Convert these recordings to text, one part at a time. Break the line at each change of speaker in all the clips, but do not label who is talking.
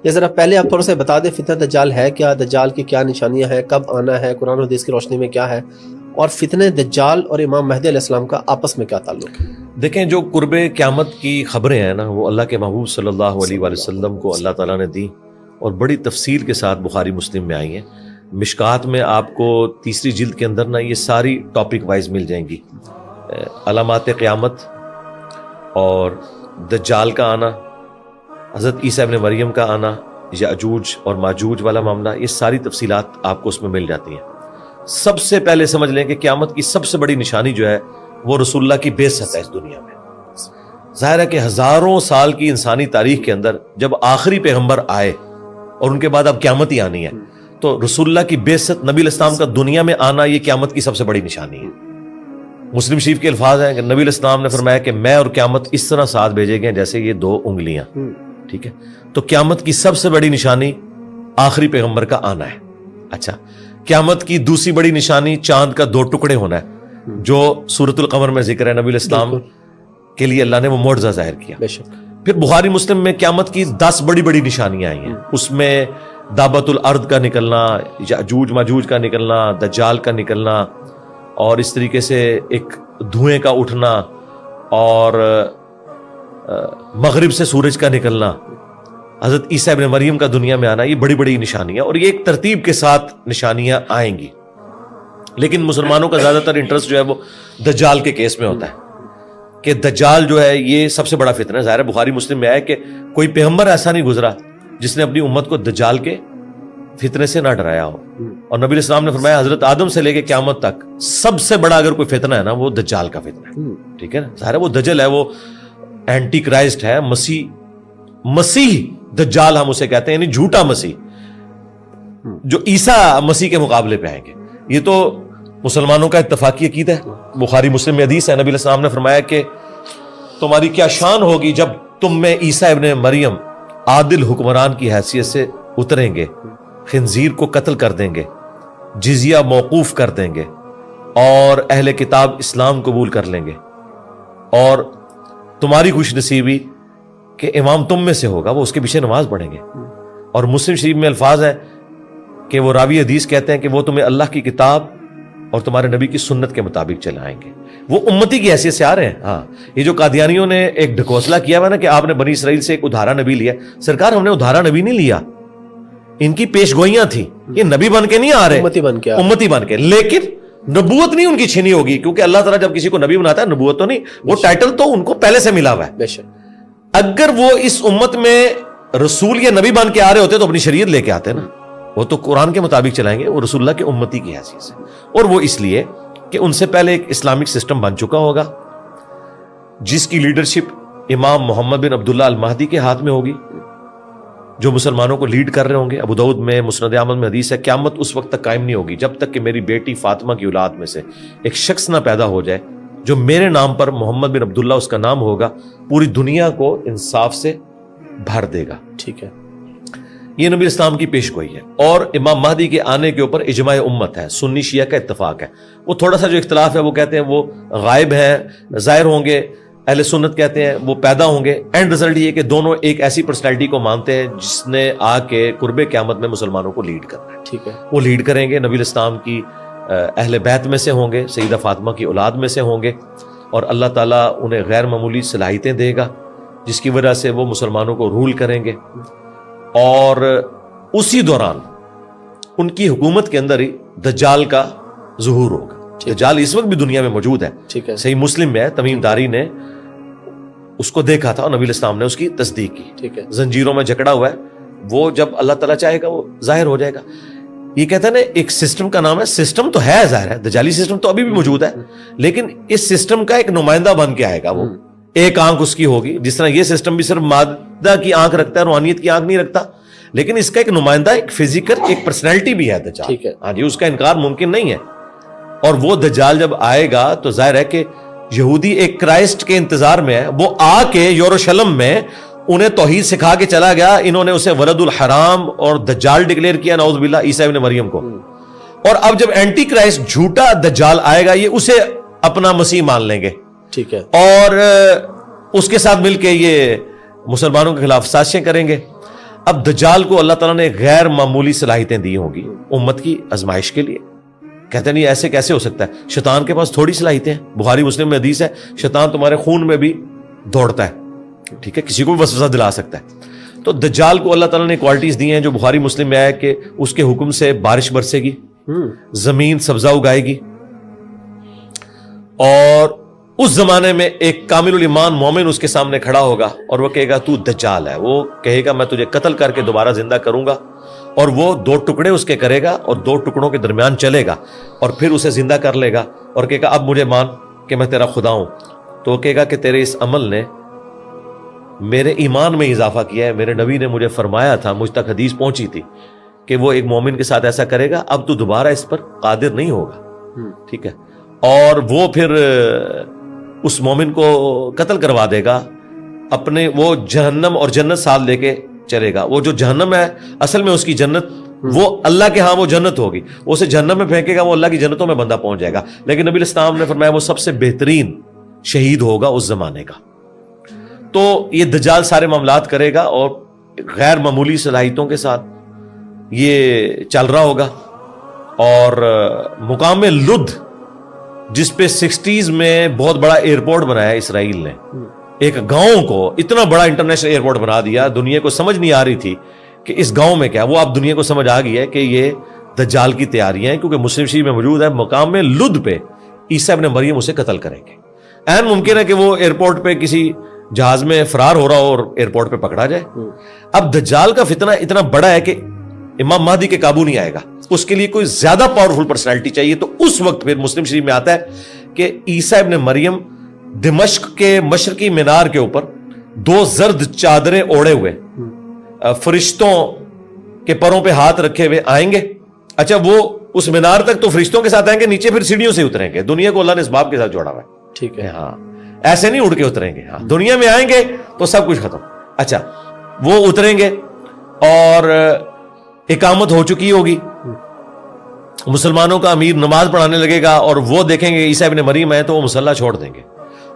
یہ ذرا پہلے آپ تھوڑا سا بتا دیں فتنہ دجال ہے کیا، دجال کی کیا نشانیاں ہیں، کب آنا ہے، قرآن و حدیث کی روشنی میں کیا ہے، اور فتنہ دجال اور امام مہدی علیہ السلام کا آپس میں کیا تعلق ہے؟
دیکھیں، جو قرب قیامت کی خبریں ہیں نا، وہ اللہ کے محبوب صلی اللہ علیہ وآلہ وسلم کو اللہ تعالیٰ نے دی اور بڑی تفصیل کے ساتھ بخاری مسلم میں آئی ہیں. مشکات میں آپ کو تیسری جلد کے اندر نا یہ ساری ٹاپک وائز مل جائیں گی. علامات قیامت اور دجال کا آنا، حضرت عیسیٰ ابن مریم کا آنا، یاجوج اور ماجوج والا معاملہ، یہ ساری تفصیلات آپ کو اس میں مل جاتی ہیں. سب سے پہلے سمجھ لیں کہ قیامت کی سب سے بڑی نشانی جو ہے وہ رسول اللہ کی بعثت ہے اس دنیا میں. ظاہر ہے کہ ہزاروں سال کی انسانی تاریخ کے اندر جب آخری پیغمبر آئے اور ان کے بعد اب قیامت ہی آنی ہے، تو رسول اللہ کی بعثت، نبی علیہ السلام کا دنیا میں آنا، یہ قیامت کی سب سے بڑی نشانی ہے. مسلم شریف کے الفاظ ہیں کہ نبی علیہ السلام نے فرمایا کہ میں اور قیامت اس طرح ساتھ بھیجے گئے جیسے یہ دو انگلیاں. ٹھیک ہے، تو قیامت کی سب سے بڑی نشانی آخری پیغمبر کا آنا ہے. اچھا، قیامت کی دوسری بڑی نشانی چاند کا دو ٹکڑے ہونا ہے، جو سورۃ القمر میں ذکر ہے. نبی علیہ السلام کے لیے اللہ نے وہ معجزہ ظاہر کیا. پھر بخاری مسلم میں قیامت کی 10 بڑی بڑی نشانیاں آئی ہیں. اس میں دابت الارض کا نکلنا، یاجوج ماجوج کا نکلنا، دجال کا نکلنا، اور اس طریقے سے ایک دھوئیں کا اٹھنا، اور مغرب سے سورج کا نکلنا، حضرت عیسیٰ ابن مریم کا دنیا میں آنا. یہ بڑی بڑی نشانیاں، اور یہ ایک ترتیب کے ساتھ نشانیاں آئیں گی. لیکن مسلمانوں کا زیادہ تر انٹرسٹ جو ہے وہ دجال کے کیس میں ہوتا ہے کہ دجال جو ہے یہ سب سے بڑا فتنہ ہے. ظاہر بخاری مسلم میں آیا کہ کوئی پیغمبر ایسا نہیں گزرا جس نے اپنی امت کو دجال کے فتنے سے نہ ڈرایا ہو. اور نبی علیہ السلام نے فرمایا حضرت آدم سے لے کے قیامت تک سب سے بڑا اگر کوئی فتنہ ہے نا، وہ دجال کا فتنہ ہے. ٹھیک ہے نا، ظاہر ہے وہ دجل ہے، وہ اینٹی کرائسٹ ہے، مسیح دجال ہم اسے کہتے ہیں، یعنی جھوٹا مسیح جو عیسیٰ مسیح کے مقابلے پہ آئیں گے. یہ تو مسلمانوں کا اتفاقی عقیدہ ہے. بخاری مسلم میں حدیث ہے، نبی علیہ السلام نے فرمایا کہ تمہاری کیا شان ہوگی جب تم میں عیسیٰ ابن مریم عادل حکمران کی حیثیت سے اتریں گے، خنزیر کو قتل کر دیں گے، جزیہ موقوف کر دیں گے، اور اہل کتاب اسلام قبول کر لیں گے، اور تمہاری خوش نصیبی کہ امام تم میں سے ہوگا، وہ اس کے پیچھے نماز پڑھیں گے. اور مسلم شریف میں الفاظ ہیں کہ وہ راوی حدیث کہتے ہیں کہ وہ تمہیں اللہ کی کتاب اور تمہارے نبی کی سنت کے مطابق چلائیں گے. وہ امتی کی حیثیت سے آ رہے ہیں. ہاں، یہ جو قادیانیوں نے ایک ڈھکوسلا کیا ہوا نا کہ آپ نے بنی اسرائیل سے ایک ادھارا نبی لیا، سرکار ہم نے ادھارا نبی نہیں لیا، ان کی پیش گوئیاں تھیں، یہ نبی بن کے نہیں آ رہے، امتی بن کے. لیکن نبوت نہیں ان کی چھینی ہوگی، کیونکہ اللہ تعالیٰ جب کسی کو نبی بناتا ہے نبوت تو نہیں، وہ ٹائٹل تو ان کو پہلے سے ملا ہوا ہے. اگر وہ اس امت میں رسول یا نبی بن کے آ رہے ہوتے تو اپنی شریعت لے کے آتے نا، وہ تو قرآن کے مطابق چلائیں گے. وہ رسول اللہ کے امتی کی حیثیت سے، اور وہ اس لیے کہ ان سے پہلے ایک اسلامک سسٹم بن چکا ہوگا جس کی لیڈرشپ امام محمد بن عبداللہ المہدی کے ہاتھ میں ہوگی، جو مسلمانوں کو لیڈ کر رہے ہوں گے. ابو داؤد میں مسند احمد میں حدیث ہے قیامت اس وقت تک قائم نہیں ہوگی جب تک کہ میری بیٹی فاطمہ کی اولاد میں سے ایک شخص نہ پیدا ہو جائے جو میرے نام پر محمد بن عبداللہ اس کا نام ہوگا، پوری دنیا کو انصاف سے بھر دے گا. ٹھیک ہے، یہ نبی اسلام کی پیش گوئی ہے. اور امام مہدی کے آنے کے اوپر اجماع امت ہے، سنی شیعہ کا اتفاق ہے. وہ تھوڑا سا جو اختلاف ہے وہ کہتے ہیں وہ غائب ہیں، ظاہر ہوں گے. اہل سنت کہتے ہیں وہ پیدا ہوں گے. اینڈ رزلٹ یہ کہ دونوں ایک ایسی پرسنالٹی کو مانتے ہیں جس نے آ کے قرب قیامت میں مسلمانوں کو لیڈ کرنا ہے. ٹھیک ہے، وہ لیڈ کریں گے، نبی الاسلام کی اہل بیت میں سے ہوں گے، سیدہ فاطمہ کی اولاد میں سے ہوں گے، اور اللہ تعالیٰ انہیں غیر معمولی صلاحیتیں دے گا جس کی وجہ سے وہ مسلمانوں کو رول کریں گے. اور اسی دوران ان کی حکومت کے اندر ہی دجال کا ظہور ہوگا. دجال اس وقت بھی دنیا میں موجود ہے. صحیح مسلم میں تمیم داری نے اس کو دیکھا تھا اور نبی الاسلام نے اس کی تصدیق کی. زنجیروں میں جکڑا ہوا ہے، وہ جب اللہ تعالیٰ چاہے گا وہ ظاہر ہو جائے گا. یہ کہتا ہے نا ایک سسٹم کا نام ہے، سسٹم تو ہے ظاہر ہے، دجالی سسٹم تو ابھی بھی موجود ہے، لیکن اس سسٹم کا ایک نمائندہ بن کے آئے گا. وہ ایک آنکھ اس کی ہوگی، جس طرح یہ سسٹم بھی صرف مادہ کی آنکھ رکھتا ہے، روحانیت کی آنکھ نہیں رکھتا، لیکن اس کا ایک نمائندہ، ایک فزیکل، ایک پرسنالٹی بھی ہے دجال. ہاں جی، اس کا انکار ممکن نہیں ہے. اور وہ دجال جب آئے گا تو ظاہر ہے کہ یہودی ایک کرائسٹ کے انتظار میں ہے. وہ آ کے یروشلم میں انہیں توحید سکھا کے چلا گیا، انہوں نے اسے ولد الحرام اور دجال ڈکلیئر کیا، نعوذ باللہ، عیسیٰ ابن مریم کو. اور اب جب اینٹی کرائسٹ جھوٹا دجال آئے گا، یہ اسے اپنا مسیح مان لیں گے. ٹھیک ہے، اور اس کے ساتھ مل کے یہ مسلمانوں کے خلاف سازشیں کریں گے. اب دجال کو اللہ تعالیٰ نے غیر معمولی صلاحیتیں دی ہوں گی امت کی آزمائش کے لیے. کہتے نہیں ایسے کیسے ہو سکتا ہے, شیطان کے پاس تھوڑی صلاحیتیں ہیں. بخاری مسلم میں حدیث ہے شیطان تمہارے خون میں بھی دوڑتا ہے, ٹھیک ہے, کسی کو بھی وسوسہ دلا سکتا ہے. تو دجال کو اللہ تعالیٰ نے کوالٹیز دی ہیں جو بخاری مسلم میں آیا کہ اس کے حکم سے بارش برسے گی, زمین سبزہ اگائے گی, اور اس زمانے میں ایک کامل الایمان مومن اس کے سامنے کھڑا ہوگا اور وہ کہے گا تو دجال ہے. وہ کہے گا میں تجھے قتل کر کے دوبارہ زندہ کروں گا, اور وہ 2 ٹکڑے اس کے کرے گا اور 2 ٹکڑوں کے درمیان چلے گا اور پھر اسے زندہ کر لے گا اور کہے گا اب مجھے مان کہ میں تیرا خدا ہوں. تو وہ کہے گا کہ تیرے اس عمل نے میرے ایمان میں اضافہ کیا ہے, میرے نبی نے مجھے فرمایا تھا, مجھ تک حدیث پہنچی تھی کہ وہ ایک مومن کے ساتھ ایسا کرے گا, اب تو دوبارہ اس پر قادر نہیں ہوگا, ٹھیک ہے. اور وہ پھر اس مومن کو قتل کروا دے گا, اپنے وہ جہنم اور جنت ساتھ لے کے چلے گا. وہ جو جہنم ہے اصل میں اس کی جنت, وہ اللہ کے ہاں وہ جنت ہوگی, وہ اسے جہنم میں پھینکے گا, وہ اللہ کی جنتوں میں بندہ پہنچ جائے گا. لیکن نبی علیہ السلام نے فرمایا وہ سب سے بہترین شہید ہوگا اس زمانے کا. تو یہ دجال سارے معاملات کرے گا اور غیر معمولی صلاحیتوں کے ساتھ یہ چل رہا ہوگا. اور مقام لد جس پہ 60s میں بہت بڑا ایئرپورٹ بنایا اسرائیل نے, ایک گاؤں کو اتنا بڑا انٹرنیشنل ایئرپورٹ بنا دیا, دنیا کو سمجھ نہیں آ رہی تھی کہ اس گاؤں میں کیا, وہ اب دنیا کو سمجھ آ گئی ہے کہ یہ دجال کی تیاریاں ہیں, کیونکہ مسلم شریف میں موجود ہے مقام لد پہ عیسیٰ ابن مریم اسے قتل کریں گے. عین ممکن ہے کہ وہ ایئرپورٹ پہ کسی جہاز میں فرار ہو رہا ہو اور ایئرپورٹ پہ پکڑا جائے. اب دجال کا فتنہ اتنا بڑا ہے کہ امام مہدی کے قابو نہیں آئے گا, اس کے لیے کوئی زیادہ پاورفل پرسنالٹی چاہیے. تو اس وقت پھر مسلم شریف میں آتا ہے کہ عیسیٰ ابن مریم دمشق کے مشرقی مینار کے اوپر 2 زرد چادریں اوڑے ہوئے فرشتوں کے پروں پہ ہاتھ رکھے ہوئے آئیں گے. اچھا وہ اس مینار تک تو فرشتوں کے ساتھ آئیں گے, نیچے پھر سیڑھیوں سے اتریں گے. دنیا کو اللہ نے اس باب کے ساتھ جوڑا ہوا ہے,
ٹھیک ہے,
ہاں ایسے نہیں اڑ کے اتریں گے. ہاں دنیا میں آئیں گے تو سب کچھ ختم. اچھا وہ اتریں گے اور اقامت ہو چکی ہوگی, مسلمانوں کا امیر نماز پڑھانے لگے گا اور وہ دیکھیں گے عیسیٰ ابن مریم ہے تو وہ مصلی چھوڑ دیں گے.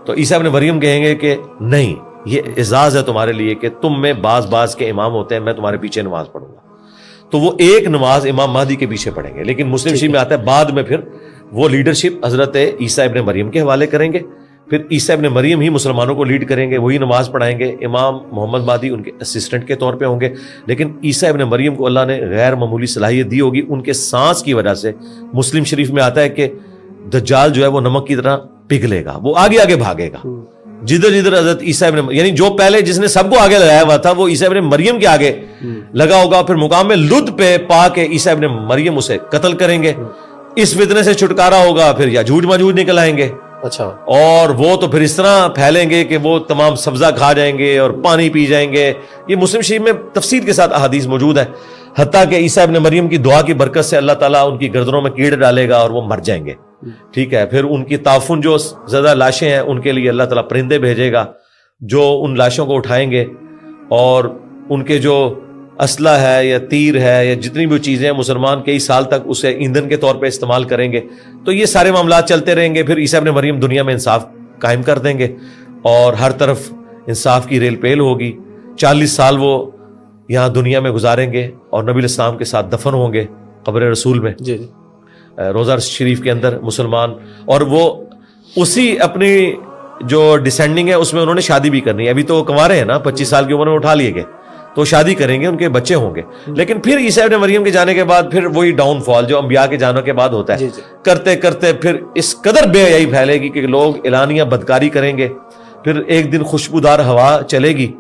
تو عیسیٰ ابن مریم کہیں گے کہ نہیں, یہ اعزاز ہے تمہارے لیے کہ تم میں بعض کے امام ہوتے ہیں, میں تمہارے پیچھے نماز پڑھوں گا. تو وہ ایک نماز امام مہدی کے پیچھے پڑھیں گے. لیکن مسلم شریف میں آتا ہے بعد میں پھر وہ لیڈرشپ حضرت عیسیٰ ابن مریم کے حوالے کریں گے, پھر عیسیٰ ابن مریم ہی مسلمانوں کو لیڈ کریں گے, وہی نماز پڑھائیں گے. امام محمد مہدی ان کے اسسٹنٹ کے طور پہ ہوں گے. لیکن عیسیٰ ابن مریم کو اللہ نے غیر معمولی صلاحیت دی ہوگی, ان کے سانس کی وجہ سے. مسلم شریف میں آتا ہے کہ دجال جو ہے وہ نمک کی طرح پگھلے گا, وہ آگے آگے بھاگے گا. جدھر حضرت عیسیٰ ابن یعنی جو پہلے جس نے سب کو آگے لگایا ہوا تھا وہ عیسیٰ ابن مریم کے آگے لگا ہوگا, پھر مقام لد پہ پا کے عیسیٰ ابن مریم اسے قتل کریں گے. اس فتنے سے چھٹکارا ہوگا, پھر یاجوج ماجوج نکل آئیں گے.
اچھا,
اور وہ تو پھر اس طرح پھیلیں گے کہ وہ تمام سبزہ کھا جائیں گے اور پانی پی جائیں گے. یہ مسلم شریف میں تفصیل کے ساتھ احادیث موجود ہے, حتیٰ کہ عیسیٰ ابن مریم کی دعا کی برکت سے اللہ تعالیٰ ان کی گردنوں میں کیڑے ڈالے گا اور وہ مر جائیں گے, ٹھیک ہے. پھر ان کی تعفن جو زیادہ لاشیں ہیں ان کے لیے اللہ تعالیٰ پرندے بھیجے گا جو ان لاشوں کو اٹھائیں گے, اور ان کے جو اسلحہ ہے یا تیر ہے یا جتنی بھی چیزیں ہیں مسلمان کئی سال تک اسے ایندھن کے طور پہ استعمال کریں گے. تو یہ سارے معاملات چلتے رہیں گے. پھر عیسیٰ ابن مریم دنیا میں انصاف قائم کر دیں گے اور ہر طرف انصاف کی ریل پیل ہوگی. 40 سال وہ یہاں دنیا میں گزاریں گے اور نبی علیہ السلام کے ساتھ دفن ہوں گے قبر رسول میں,
جی
روضہ شریف کے اندر مسلمان. اور وہ اسی اپنی جو ڈسینڈنگ ہے اس میں انہوں نے شادی بھی کرنی ہے. ابھی تو کنوارے ہیں نا, 25 سال کی عمر میں اٹھا لیے گئے, تو شادی کریں گے, ان کے بچے ہوں گے. لیکن پھر عیسیٰ ابن مریم کے جانے کے بعد پھر وہی ڈاؤن فال جو انبیاء کے جانے کے بعد ہوتا ہے, کرتے کرتے پھر اس قدر بے حیائی پھیلے گی کہ لوگ اعلانیہ بدکاری کریں گے. پھر ایک دن خوشبودار ہوا چلے گی,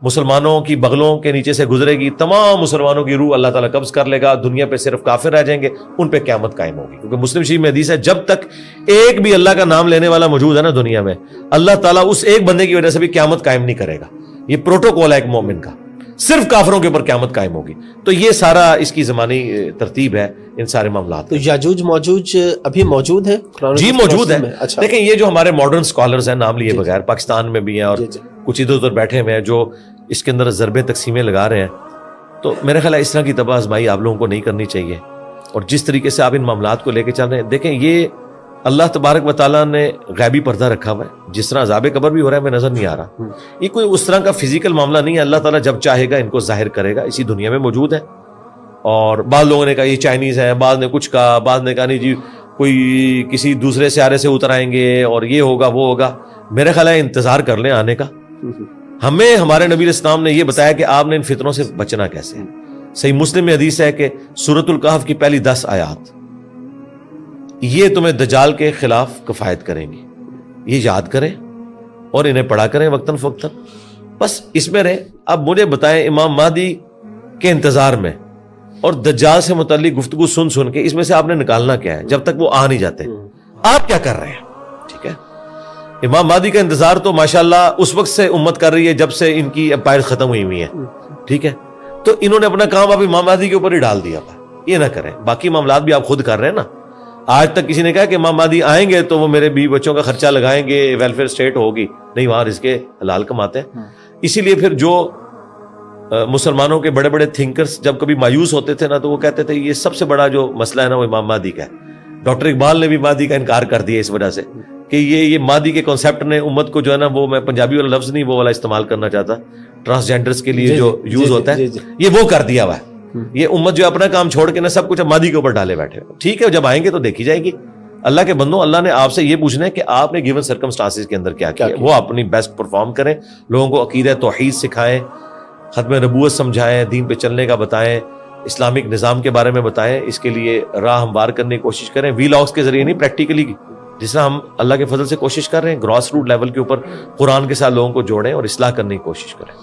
مسلمانوں کی بغلوں کے نیچے سے گزرے گی, تمام مسلمانوں کی روح اللہ تعالیٰ قبض کر لے گا, دنیا پہ صرف کافر رہ جائیں گے, ان پہ قیامت قائم ہوگی. کیونکہ مسلم شریف میں حدیث ہے جب تک ایک بھی اللہ کا نام لینے والا موجود ہے نا دنیا میں, اللہ تعالیٰ اس ایک بندے کی وجہ سے بھی قیامت قائم نہیں کرے گا. یہ پروٹوکول ہے ایک مومن کا, صرف کافروں کے اوپر قیامت قائم ہوگی. تو یہ سارا اس کی زمانی ترتیب ہے ان سارے معاملات.
تو یاجوج موجوج ابھی موجود ہیں؟
جی موجود ہیں. دیکھیں یہ جو ہمارے ماڈرن سکالرز ہیں نام لیے بغیر, پاکستان میں بھی ہیں اور کچھ ادھر ادھر بیٹھے ہوئے ہیں جو اس کے اندر ضربیں تقسیمیں لگا رہے ہیں, تو میرے خیال ہے اس طرح کی تباہ آزمائی آپ لوگوں کو نہیں کرنی چاہیے. اور جس طریقے سے آپ ان معاملات کو لے کے چل رہے ہیں, دیکھیں یہ اللہ تبارک و تعالیٰ نے غیبی پردہ رکھا ہوا ہے. جس طرح عذاب قبر بھی ہو رہا ہے ہمیں نظر نہیں آ رہا. یہ کوئی اس طرح کا فزیکل معاملہ نہیں ہے. اللہ تعالیٰ جب چاہے گا ان کو ظاہر کرے گا. اسی دنیا میں موجود ہے. اور بعض لوگوں نے کہا یہ چائنیز ہیں, بعض نے کچھ کہا, بعض نے کہا نہیں جی کوئی کسی دوسرے سیارے سے اتر آئیں گے اور یہ ہوگا وہ ہوگا. میرے خیال ہے انتظار کر لیں آنے کا. ہمیں ہمارے نبی اسلام نے یہ بتایا کہ آپ نے ان فتنوں سے بچنا کیسے ہے. صحیح مسلم میں حدیث ہے کہ سورۃ الکہف کی پہلی 10 آیات یہ تمہیں دجال کے خلاف کفایت کریں گی. یہ یاد کریں اور انہیں پڑھا کریں وقتاً فوقتاً. بس اس میں رہے. اب مجھے بتائیں امام مہدی کے انتظار میں اور دجال سے متعلق گفتگو سن کے اس میں سے آپ نے نکالنا کیا ہے جب تک وہ آ نہیں جاتے؟ آپ کیا کر رہے ہیں؟ ٹھیک ہے, امام مہدی کا انتظار تو ماشاءاللہ اس وقت سے امت کر رہی ہے جب سے ان کی امپائر ختم ہوئی ہوئی ہیں. ٹھیک ہے, تو انہوں نے اپنا کام اب امام مہدی کے اوپر ہی ڈال دیا. یہ نہ کریں. باقی معاملات بھی آپ خود کر رہے ہیں نا. آج تک کسی نے کہا کہ امام مہدی آئیں گے تو وہ میرے بیوی بچوں کا خرچہ لگائیں گے, ویلفیئر اسٹیٹ ہوگی. نہیں, وہاں رزق حلال کماتے ہیں. اسی لیے پھر جو مسلمانوں کے بڑے بڑے تھنکرز جب کبھی مایوس ہوتے تھے نا تو وہ کہتے تھے یہ سب سے بڑا جو مسئلہ ہے نا وہ امام مہدی کا ہے. ڈاکٹر اقبال نے بھی مہدی کا انکار کر دیا اس وجہ سے کہ یہ مہدی کے کانسیپٹ نے امت کو جو ہے نا, وہ میں پنجابی والا لفظ نہیں وہ والا استعمال کرنا چاہتا, ٹرانسجینڈرز کے لیے جو یوز ہوتا ہے یہ وہ کر دیا ہوا ہے. یہ امت جو اپنا کام چھوڑ کے نا سب کچھ مہدی کے اوپر ڈالے بیٹھے. ٹھیک ہے, جب آئیں گے تو دیکھی جائے گی. اللہ کے بندوں, اللہ نے آپ سے یہ پوچھنا ہے کہ آپ نے گیون سرکمسٹانسز کے اندر کیا کیا. وہ اپنی بیسٹ پرفارم کریں, لوگوں کو عقیدہ توحید سکھائیں, ختم نبوت سمجھائیں, دین پہ چلنے کا بتائیں, اسلامک نظام کے بارے میں بتائیں. اس کے لیے راہ ہموار کرنے کی کوشش کریں, وی لاگس کے ذریعے نہیں, پریکٹیکلی جس طرح ہم اللہ کے فضل سے کوشش کر رہے ہیں گراس روٹ لیول کے اوپر قرآن کے ساتھ لوگوں کو جوڑیں اور اصلاح کرنے کی کوشش کریں.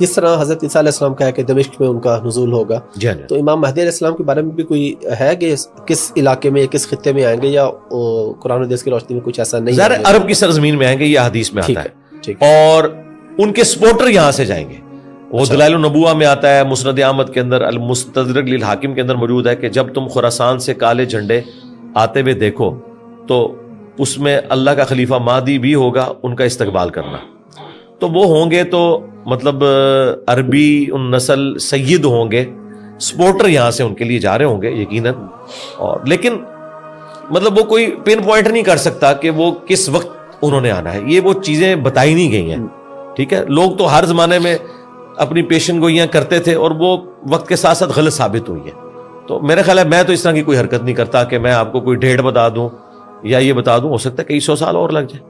جس طرح حضرت عیسیٰ علیہ السلام کا ہے کہ دمشق میں ان کا نزول ہوگا, تو امام مہدی علیہ السلام کے بارے میں بھی کوئی ہے کہ کس علاقے میں کس خطے میں آئیں گے, یا قرآن و حدیث کی روشنی میں کچھ ایسا نہیں ہے؟
عرب کی سرزمین میں آئیں گے, یہ حدیث میں آتا ہے. اور ان کے سپورٹر یہاں سے جائیں گے. وہ دلائل النبوہ میں آتا ہے, مسند احمد کے اندر, المستدرک للحاکم کے اندر موجود ہے کہ جب تم خراسان سے کالے جھنڈے آتے ہوئے دیکھو تو اس میں اللہ کا خلیفہ مہدی بھی ہوگا, ان کا استقبال کرنا. تو وہ ہوں گے تو مطلب عربی ان نسل سید ہوں گے, سپورٹر یہاں سے ان کے لیے جا رہے ہوں گے یقیناً. اور لیکن مطلب وہ کوئی پن پوائنٹ نہیں کر سکتا کہ وہ کس وقت انہوں نے آنا ہے. یہ وہ چیزیں بتائی نہیں گئی ہیں. ٹھیک ہے, لوگ تو ہر زمانے میں اپنی پیشن گوئیاں کرتے تھے اور وہ وقت کے ساتھ ساتھ غلط ثابت ہوئی ہے. تو میرا خیال ہے میں تو اس طرح کی کوئی حرکت نہیں کرتا کہ میں آپ کو کوئی ڈیٹ بتا دوں یا یہ بتا دوں. ہو سکتا ہے کئی 100 سال اور لگ جائے.